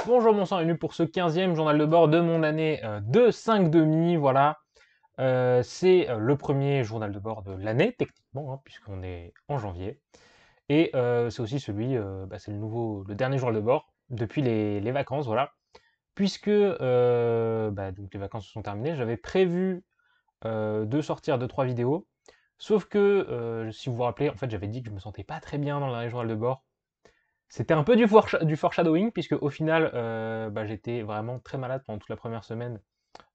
Bonjour, bonsoir, bienvenue pour ce 15e journal de bord de mon année de 5,5. Voilà. C'est le premier journal de bord de l'année, techniquement, hein, puisqu'on est en janvier. Et c'est aussi celui, c'est le dernier journal de bord depuis les vacances, voilà. Puisque donc les vacances se sont terminées, j'avais prévu de sortir 2-3 vidéos. Sauf que, si vous vous rappelez, en fait, j'avais dit que je me sentais pas très bien dans le dernier journal de bord. C'était un peu du foreshadowing, puisque au final, j'étais vraiment très malade pendant toute la première semaine.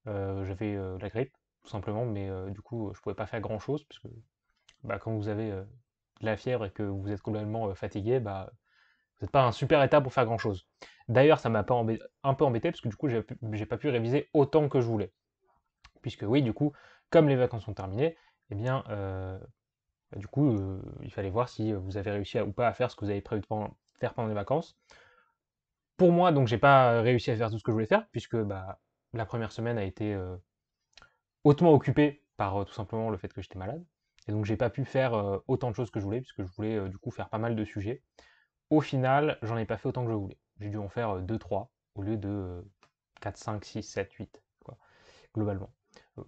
J'avais la grippe, tout simplement, mais du coup, je pouvais pas faire grand-chose, puisque quand vous avez de la fièvre et que vous êtes complètement fatigué, vous n'êtes pas un super état pour faire grand-chose. D'ailleurs, ça m'a un peu embêté, parce que du coup, j'ai pas pu réviser autant que je voulais. Puisque oui, du coup, comme les vacances sont terminées, eh bien, il fallait voir si vous avez réussi ou pas à faire ce que vous avez prévu de faire pendant les vacances. Pour moi, donc, j'ai pas réussi à faire tout ce que je voulais faire, puisque la première semaine a été hautement occupée par tout simplement le fait que j'étais malade. Et donc, j'ai pas pu faire autant de choses que je voulais, puisque je voulais du coup faire pas mal de sujets. Au final, j'en ai pas fait autant que je voulais. J'ai dû en faire 2-3 au lieu de 4, 5, 6, 7, 8, quoi, globalement.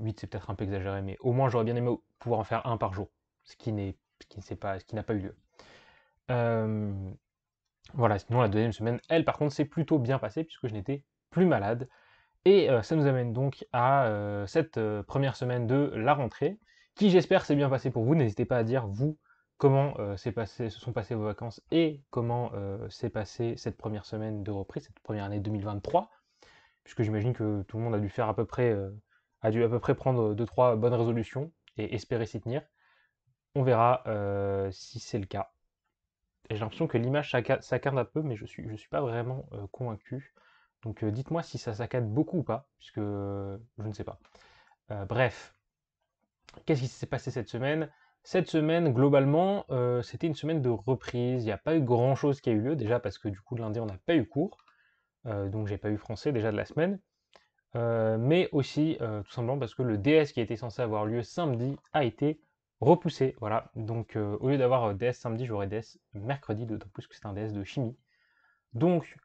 8, c'est peut-être un peu exagéré, mais au moins j'aurais bien aimé pouvoir en faire un par jour, ce qui n'a pas eu lieu. Euh, voilà, sinon la deuxième semaine, elle par contre, s'est plutôt bien passée puisque je n'étais plus malade. Et ça nous amène donc à cette première semaine de la rentrée, qui j'espère s'est bien passée pour vous. N'hésitez pas à dire, vous, comment se sont passées vos vacances et comment s'est passée cette première semaine de reprise, cette première année 2023, puisque j'imagine que tout le monde a dû faire a dû à peu près prendre 2-3 bonnes résolutions et espérer s'y tenir. On verra si c'est le cas. Et j'ai l'impression que l'image saccade un peu, mais je suis pas vraiment convaincu. Donc dites-moi si ça saccade beaucoup ou pas, puisque je ne sais pas. Bref, qu'est-ce qui s'est passé cette semaine? Cette semaine, globalement, c'était une semaine de reprise. Il n'y a pas eu grand-chose qui a eu lieu, déjà parce que du coup, lundi, on n'a pas eu cours. Donc j'ai pas eu français déjà de la semaine. Mais aussi, tout simplement parce que le DS qui était censé avoir lieu samedi a été repoussé. Voilà. Donc au lieu d'avoir DS samedi, j'aurai DS mercredi, d'autant plus que c'est un DS de chimie. Donc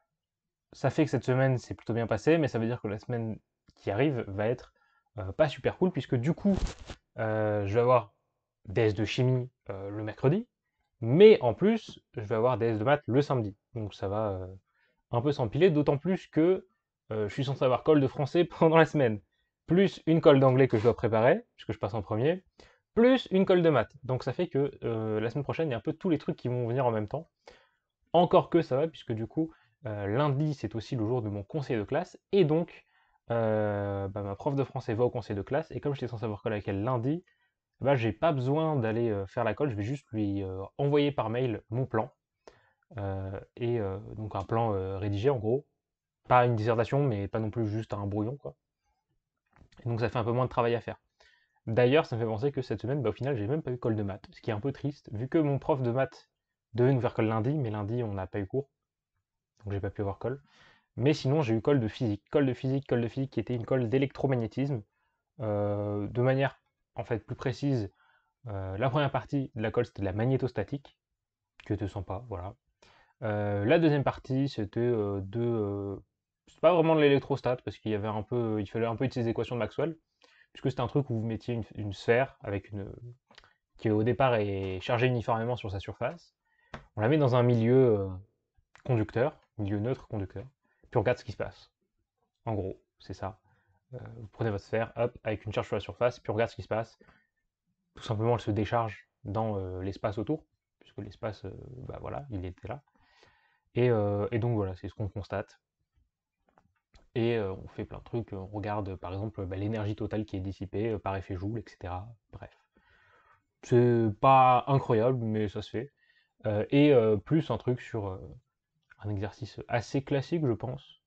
ça fait que cette semaine s'est plutôt bien passée, mais ça veut dire que la semaine qui arrive va être pas super cool, puisque du coup, je vais avoir DS de chimie le mercredi, mais en plus, je vais avoir DS de maths le samedi. Donc ça va un peu s'empiler, d'autant plus que je suis censé avoir colle de français pendant la semaine, plus une colle d'anglais que je dois préparer, puisque je passe en premier, plus une colle de maths. Donc ça fait que la semaine prochaine, il y a un peu tous les trucs qui vont venir en même temps. Encore que ça va, puisque du coup, lundi, c'est aussi le jour de mon conseil de classe, et donc, ma prof de français va au conseil de classe, et comme j'étais censé avoir colle avec elle lundi, j'ai pas besoin d'aller faire la colle, je vais juste lui envoyer par mail mon plan, donc un plan rédigé en gros, pas une dissertation, mais pas non plus juste un brouillon, quoi. Et donc ça fait un peu moins de travail à faire. D'ailleurs, ça me fait penser que cette semaine, au final, j'ai même pas eu colle de maths, ce qui est un peu triste, vu que mon prof de maths devait nous faire colle lundi, mais lundi, on n'a pas eu cours, donc j'ai pas pu avoir colle. Mais sinon, j'ai eu colle de physique. Colle de physique qui était une colle d'électromagnétisme. De manière en fait plus précise, la première partie de la colle c'était de la magnétostatique, qui était sympa, voilà. La deuxième partie c'était c'est pas vraiment de l'électrostat parce qu'il y avait il fallait un peu utiliser les équations de Maxwell, puisque c'était un truc où vous mettiez une sphère qui au départ est chargée uniformément sur sa surface. On la met dans un milieu conducteur, milieu neutre conducteur, puis on regarde ce qui se passe. En gros, c'est ça. Vous prenez votre sphère, hop, avec une charge sur la surface, puis on regarde ce qui se passe. Tout simplement, elle se décharge dans l'espace autour, puisque l'espace, voilà, il était là. Et donc voilà, c'est ce qu'on constate. Et on fait plein de trucs, on regarde par exemple l'énergie totale qui est dissipée par effet Joule, etc. Bref. C'est pas incroyable, mais ça se fait. Plus un truc sur un exercice assez classique, je pense,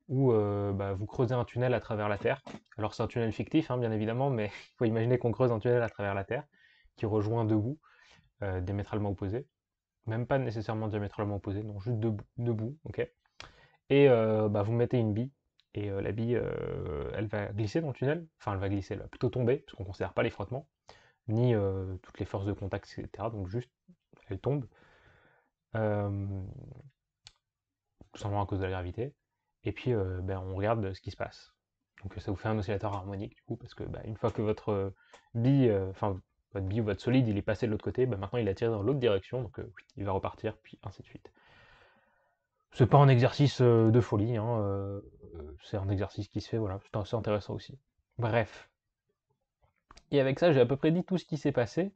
où vous creusez un tunnel à travers la Terre. Alors c'est un tunnel fictif, hein, bien évidemment, mais il faut imaginer qu'on creuse un tunnel à travers la Terre qui rejoint deux bouts diamétralement opposés. Même pas nécessairement diamétralement opposés, non, juste deux bouts, ok. Et vous mettez une bille, et la bille, elle va glisser dans le tunnel, enfin elle va glisser, elle va plutôt tomber, parce qu'on ne considère pas les frottements, ni toutes les forces de contact, etc. Donc juste, elle tombe, euh, tout simplement à cause de la gravité. et puis ben, on regarde ce qui se passe. Donc ça vous fait un oscillateur harmonique du coup, parce que une fois que votre bille, enfin votre bille ou votre solide, il est passé de l'autre côté, maintenant il a tiré dans l'autre direction, donc il va repartir, puis ainsi de suite. C'est pas un exercice de folie, hein, c'est un exercice qui se fait, voilà, c'est assez intéressant aussi. Bref. Et avec ça, j'ai à peu près dit tout ce qui s'est passé.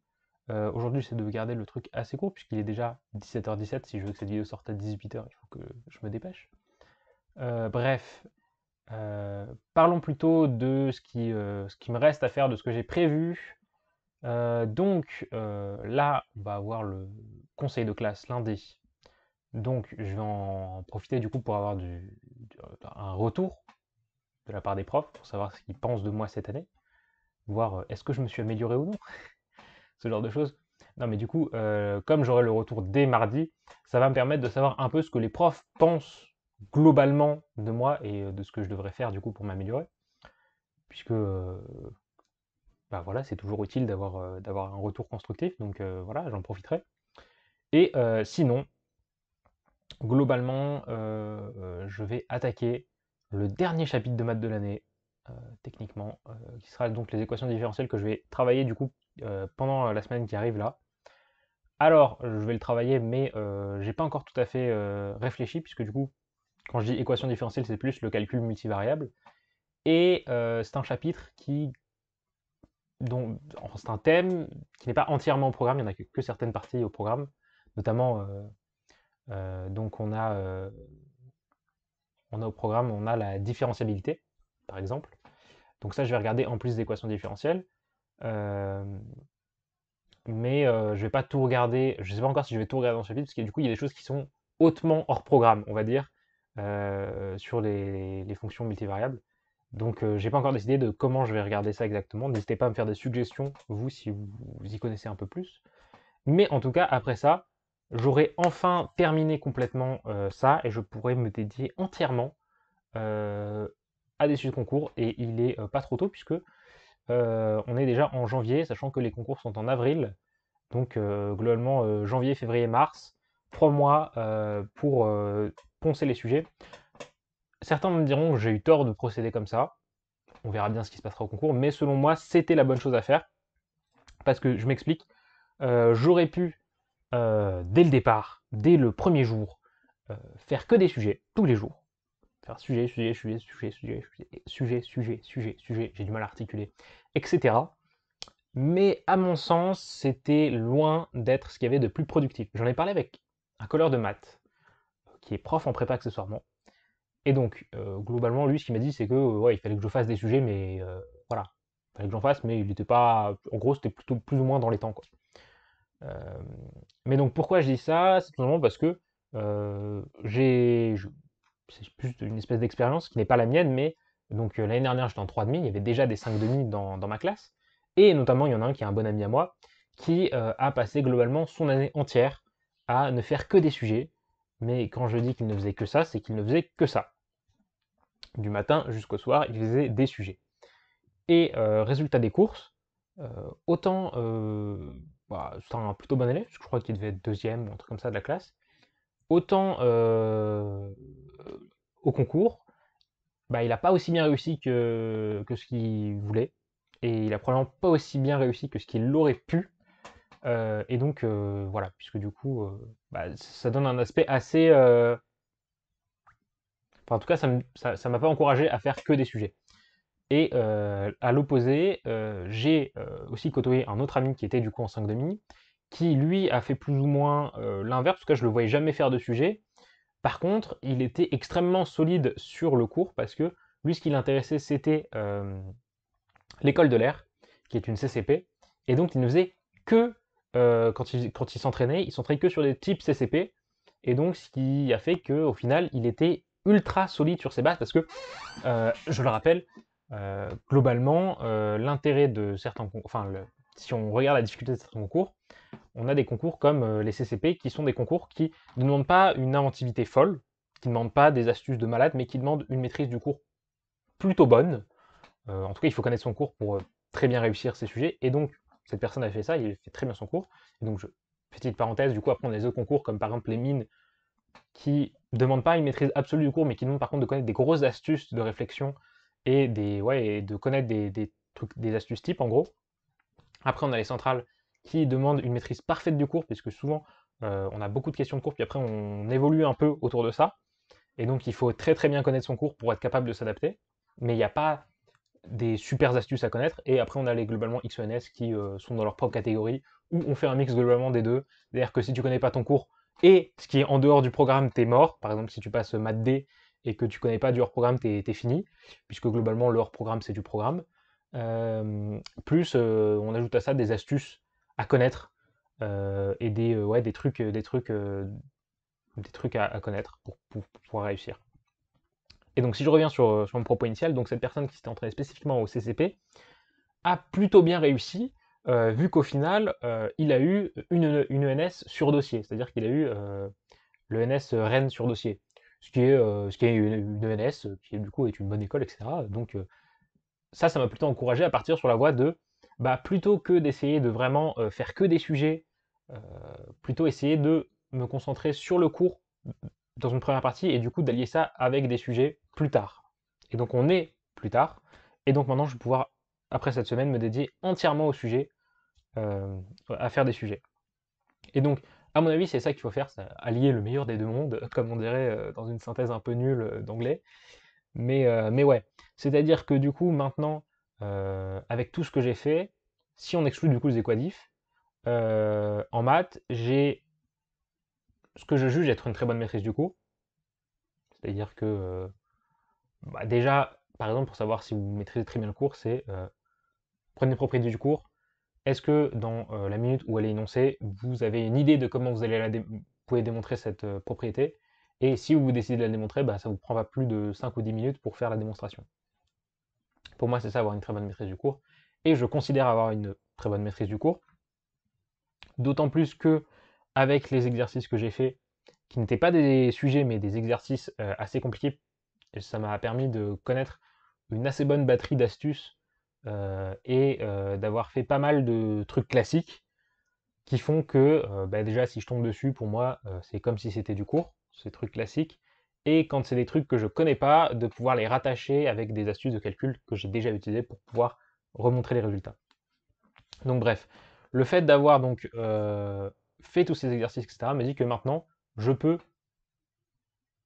Aujourd'hui, j'essaie de garder le truc assez court, puisqu'il est déjà 17h17. Si je veux que cette vidéo sorte à 18h, il faut que je me dépêche. Bref, parlons plutôt de ce qui me reste à faire, de ce que j'ai prévu. Donc là, on va avoir le conseil de classe lundi. Donc je vais en profiter du coup pour avoir un retour de la part des profs, pour savoir ce qu'ils pensent de moi cette année, voir est-ce que je me suis amélioré ou non, ce genre de choses. Non mais du coup, comme j'aurai le retour dès mardi, ça va me permettre de savoir un peu ce que les profs pensent globalement de moi et de ce que je devrais faire du coup pour m'améliorer. Puisque voilà, c'est toujours utile d'avoir un retour constructif, donc voilà, j'en profiterai. Et sinon, globalement, je vais attaquer le dernier chapitre de maths de l'année, techniquement, qui sera donc les équations différentielles que je vais travailler du coup pendant la semaine qui arrive là. Alors, je vais le travailler, mais j'ai pas encore tout à fait réfléchi, puisque du coup, quand je dis équation différentielle, c'est plus le calcul multivariable. Et c'est un chapitre c'est un thème qui n'est pas entièrement au programme, il n'y en a que certaines parties au programme, notamment, donc on a au programme, on a la différentiabilité, par exemple. Donc ça, je vais regarder en plus d'équations différentielles. Euh, mais je vais pas tout regarder, je sais pas encore si je vais tout regarder dans ce chapitre, parce que du coup, il y a des choses qui sont hautement hors programme, on va dire, sur les fonctions multivariables. Donc, j'ai pas encore décidé de comment je vais regarder ça exactement. N'hésitez pas à me faire des suggestions, vous, si vous y connaissez un peu plus. Mais en tout cas, après ça, j'aurai enfin terminé complètement ça, et je pourrai me dédier entièrement à des sujets de concours, et il est pas trop tôt, puisque on est déjà en janvier, sachant que les concours sont en avril. Donc globalement, janvier, février, mars, 3 mois pour poncer les sujets. Certains me diront que j'ai eu tort de procéder comme ça. On verra bien ce qui se passera au concours, mais selon moi, c'était la bonne chose à faire. Parce que je m'explique, j'aurais pu, dès le départ, dès le premier jour, faire que des sujets, tous les jours. Faire sujet, sujet, sujet, sujet, sujet, sujet, sujet, sujet, sujet, j'ai du mal à articuler, etc. Mais à mon sens, c'était loin d'être ce qu'il y avait de plus productif. J'en ai parlé avec un colleur de maths, qui est prof en prépa accessoirement. Et donc, globalement, lui, ce qu'il m'a dit, c'est que ouais, il fallait que je fasse des sujets, mais voilà. Il fallait que j'en fasse, mais il n'était pas. En gros, c'était plutôt plus ou moins dans les temps, quoi. Euh, mais donc, pourquoi je dis ça? C'est tout simplement parce que c'est plus une espèce d'expérience qui n'est pas la mienne, mais donc l'année dernière, j'étais en 3,5, il y avait déjà des 5,5 dans ma classe. Et notamment, il y en a un qui est un bon ami à moi, qui a passé globalement son année entière à ne faire que des sujets. Mais quand je dis qu'il ne faisait que ça, c'est qu'il ne faisait que ça. Du matin jusqu'au soir, il faisait des sujets. Et résultat des courses, autant c'est un plutôt bon élève, parce que je crois qu'il devait être deuxième ou un truc comme ça de la classe, autant au concours, il n'a pas aussi bien réussi que ce qu'il voulait, et il a probablement pas aussi bien réussi que ce qu'il aurait pu, et donc voilà, puisque du coup, ça donne un aspect assez... Enfin, en tout cas, ça m'a pas encouragé à faire que des sujets. Et à l'opposé, j'ai aussi côtoyé un autre ami qui était du coup en 5,5, qui lui a fait plus ou moins l'inverse, parce que je le voyais jamais faire de sujet. Par contre, il était extrêmement solide sur le cours, parce que lui, ce qui l'intéressait, c'était l'école de l'air, qui est une CCP, et donc il ne faisait que, quand il s'entraînait, il s'entraînait que sur des types CCP, et donc ce qui a fait qu'au final, il était ultra solide sur ses bases, parce que, je le rappelle, globalement, l'intérêt de certains concours, si on regarde la difficulté de certains concours, on a des concours comme les CCP, qui sont des concours qui ne demandent pas une inventivité folle, qui ne demandent pas des astuces de malade, mais qui demandent une maîtrise du cours plutôt bonne. En tout cas, il faut connaître son cours pour très bien réussir ses sujets. Et donc, cette personne a fait ça, il fait très bien son cours. Et donc, petite parenthèse, du coup, après, on a les autres concours, comme par exemple les mines, qui ne demandent pas une maîtrise absolue du cours, mais qui demandent par contre de connaître des grosses astuces de réflexion et, et de connaître des trucs, des astuces types en gros. Après, on a les centrales qui demandent une maîtrise parfaite du cours, puisque souvent, on a beaucoup de questions de cours, puis après, on évolue un peu autour de ça. Et donc, il faut très très bien connaître son cours pour être capable de s'adapter. Mais il n'y a pas des super astuces à connaître. Et après, on a les globalement XENS qui sont dans leur propre catégorie, où on fait un mix globalement des deux. C'est-à-dire que si tu connais pas ton cours et ce qui est en dehors du programme, t'es mort. Par exemple, si tu passes maths D et que tu connais pas du hors-programme, t'es fini, puisque globalement, le hors-programme, c'est du programme. Plus, on ajoute à ça des astuces à connaître et ouais, des trucs à connaître pour pouvoir réussir. Et donc, si je reviens sur mon propos initial, donc cette personne qui s'était entraînée spécifiquement au CCP a plutôt bien réussi, vu qu'au final, il a eu une ENS sur dossier, c'est-à-dire qu'il a eu le NS Rennes sur dossier, ce qui est une ENS qui du coup est une bonne école, etc. Donc ça m'a plutôt encouragé à partir sur la voie de, bah, plutôt que d'essayer de vraiment faire que des sujets, euh, plutôt essayer de me concentrer sur le cours dans une première partie et du coup d'allier ça avec des sujets plus tard. Et donc on est plus tard, et donc maintenant je vais pouvoir, après cette semaine, me dédier entièrement au sujet, à faire des sujets. Et donc, à mon avis, c'est ça qu'il faut faire, c'est allier le meilleur des deux mondes, comme on dirait dans une synthèse un peu nulle d'anglais. Mais ouais, c'est-à-dire que du coup, maintenant, avec tout ce que j'ai fait, si on exclut du coup les équadifs, en maths, j'ai ce que je juge être une très bonne maîtrise du cours. C'est-à-dire que, bah, déjà, par exemple, pour savoir si vous maîtrisez très bien le cours, c'est prenez une propriété du cours. Est-ce que dans la minute où elle est énoncée, vous avez une idée de comment vous allez vous pouvez démontrer cette propriété? Et si vous décidez de la démontrer, bah, ça vous prend pas plus de 5 ou 10 minutes pour faire la démonstration. Pour moi, c'est ça, avoir une très bonne maîtrise du cours. Et je considère avoir une très bonne maîtrise du cours. D'autant plus que, avec les exercices que j'ai faits, qui n'étaient pas des sujets, mais des exercices assez compliqués, ça m'a permis de connaître une assez bonne batterie d'astuces et d'avoir fait pas mal de trucs classiques qui font que, bah, déjà, si je tombe dessus, pour moi, c'est comme si c'était du cours, ces trucs classiques. Et quand c'est des trucs que je connais pas, de pouvoir les rattacher avec des astuces de calcul que j'ai déjà utilisées pour pouvoir remontrer les résultats. Donc bref, le fait d'avoir donc fait tous ces exercices, etc., me dit que maintenant, je peux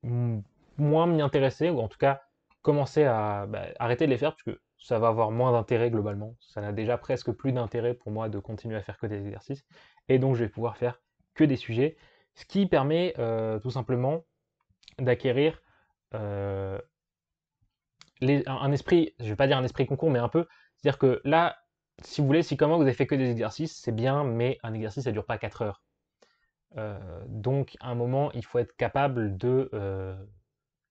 moins m'y intéresser, ou en tout cas commencer à arrêter de les faire, puisque ça va avoir moins d'intérêt globalement. Ça n'a déjà presque plus d'intérêt pour moi de continuer à faire que des exercices, et donc je vais pouvoir faire que des sujets, ce qui permet tout simplement d'acquérir euh, un esprit, je vais pas dire un esprit concours, mais un peu, c'est-à-dire que là, si vous voulez, si comment vous avez fait que des exercices, c'est bien, mais un exercice, ça dure pas 4 heures. Donc, à un moment, il faut être capable de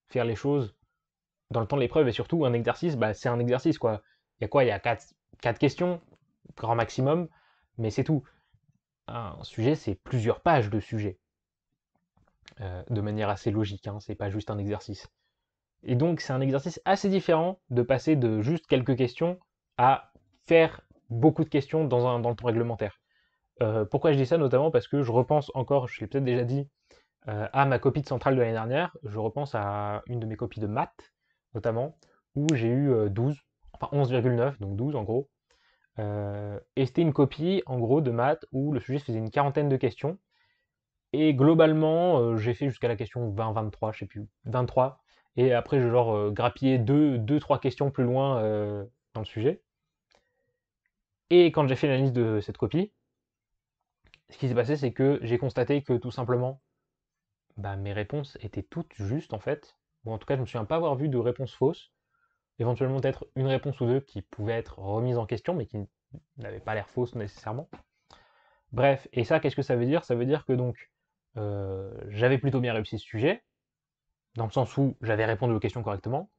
faire les choses dans le temps de l'épreuve, et surtout, un exercice, bah, c'est un exercice, quoi. Il y a quoi? Il y a 4 questions, grand maximum, mais c'est tout. Un sujet, c'est plusieurs pages de sujet, de manière assez logique, hein, c'est pas juste un exercice. Et donc, c'est un exercice assez différent de passer de juste quelques questions à faire beaucoup de questions dans le temps réglementaire. Pourquoi je dis ça? Notamment parce que je repense encore, je l'ai peut-être déjà dit, à ma copie de centrale de l'année dernière. Je repense à une de mes copies de maths, notamment, où j'ai eu 12, enfin 11,9, donc 12 en gros. Et c'était une copie, en gros, de maths où le sujet faisait une quarantaine de questions. Et globalement, j'ai fait jusqu'à la question 20-23, je sais plus, 23. Et après, j'ai genre grappillé 2-3 questions plus loin dans le sujet. Et quand j'ai fait l'analyse de cette copie, ce qui s'est passé, c'est que j'ai constaté que tout simplement, bah, mes réponses étaient toutes justes en fait. Ou en tout cas, je ne me souviens pas avoir vu de réponse fausse. Éventuellement, peut-être une réponse ou deux qui pouvaient être remises en question, mais qui n'avaient pas l'air fausses nécessairement. Bref, et ça, qu'est-ce que ça veut dire? Ça veut dire que donc, j'avais plutôt bien réussi ce sujet, dans le sens où j'avais répondu aux questions correctement,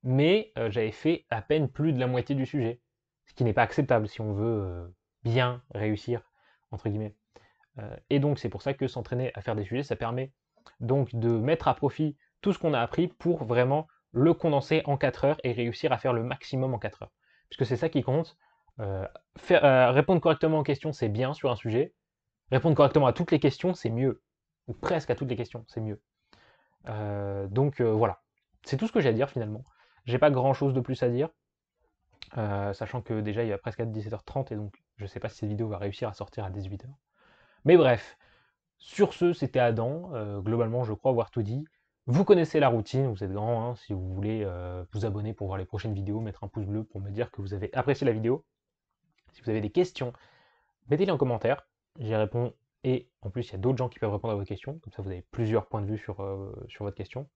mais j'avais fait à peine plus de la moitié du sujet. Ce qui n'est pas acceptable si on veut bien réussir, entre guillemets. Et donc, c'est pour ça que s'entraîner à faire des sujets, ça permet donc de mettre à profit tout ce qu'on a appris pour vraiment le condenser en 4 heures et réussir à faire le maximum en 4 heures. Puisque c'est ça qui compte. Répondre correctement aux questions, c'est bien sur un sujet. Répondre correctement à toutes les questions, c'est mieux. Ou presque à toutes les questions, c'est mieux. Voilà. C'est tout ce que j'ai à dire finalement. J'ai pas grand chose de plus à dire, sachant que déjà il va presque être 17h30 et donc je sais pas si cette vidéo va réussir à sortir à 18h. Mais bref, sur ce, c'était Adam. Globalement, je crois avoir tout dit. Vous connaissez la routine, vous êtes grand, hein, si vous voulez vous abonner pour voir les prochaines vidéos, mettre un pouce bleu pour me dire que vous avez apprécié la vidéo. Si vous avez des questions, mettez-les en commentaire, j'y réponds. Et en plus, il y a d'autres gens qui peuvent répondre à vos questions, comme ça vous avez plusieurs points de vue sur votre question.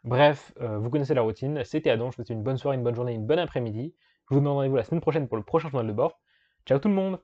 Bref, vous connaissez la routine, c'était Adam, je vous souhaite une bonne soirée, une bonne journée, une bonne après-midi. Je vous donne rendez-vous la semaine prochaine pour le prochain journal de bord. Ciao tout le monde!